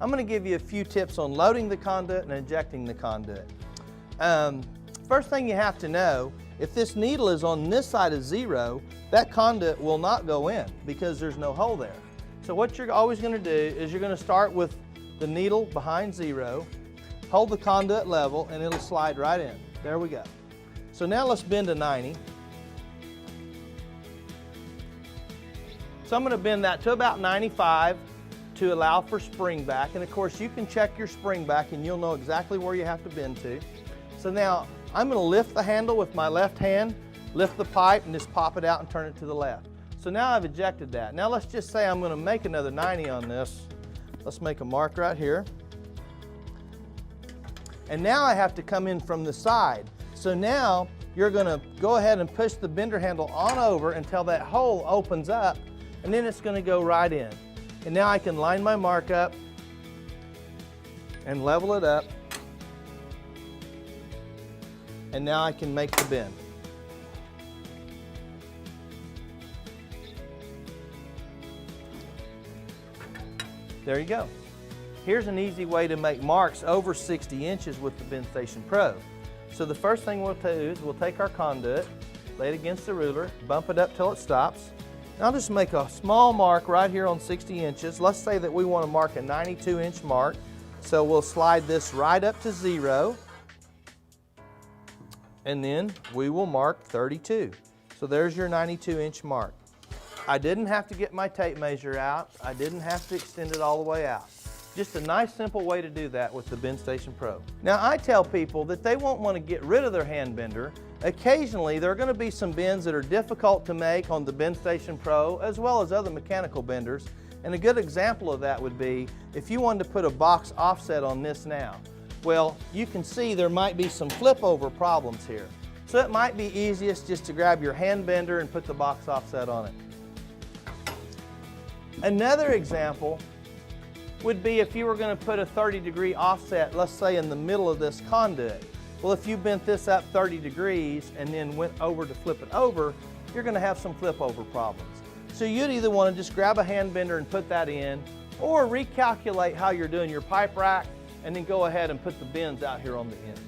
I'm going to give you a few tips on loading the conduit and ejecting the conduit. First thing you have to know, if this needle is on this side of 0, that conduit will not go in because there's no hole there. So what you're always going to do is you're going to start with the needle behind 0, hold the conduit level, and it'll slide right in. There we go. So now let's bend to 90. So I'm going to bend that to about 95 to allow for spring back. And of course you can check your spring back and you'll know exactly where you have to bend to. So now I'm going to lift the handle with my left hand, lift the pipe, and just pop it out and turn it to the left. So now I've ejected that. Now let's just say I'm going to make another 90 on this. Let's make a mark right here. And now I have to come in from the side. So now you're going to go ahead and push the bender handle on over until that hole opens up, and then it's going to go right in. And now I can line my mark up and level it up. And now I can make the bend. There you go. Here's an easy way to make marks over 60 inches with the BENDstation Pro. So the first thing we'll do is we'll take our conduit, lay it against the ruler, bump it up till it stops. And I'll just make a small mark right here on 60 inches. Let's say that we want to mark a 92-inch mark. So we'll slide this right up to 0. And then we will mark 32. So there's your 92-inch mark. I didn't have to get my tape measure out. I didn't have to extend it all the way out. Just a nice simple way to do that with the BENDstation Pro. Now I tell people that they won't want to get rid of their hand bender. Occasionally there are going to be some bends that are difficult to make on the BENDstation Pro as well as other mechanical benders. And a good example of that would be if you wanted to put a box offset on this now. Well, you can see there might be some flip over problems here. So it might be easiest just to grab your hand bender and put the box offset on it. Another example would be if you were going to put a 30-degree offset, let's say in the middle of this conduit. Well, if you bent this up 30 degrees and then went over to flip it over, you're going to have some flip over problems. So you'd either want to just grab a hand bender and put that in, or recalculate how you're doing your pipe rack and then go ahead and put the bends out here on the end.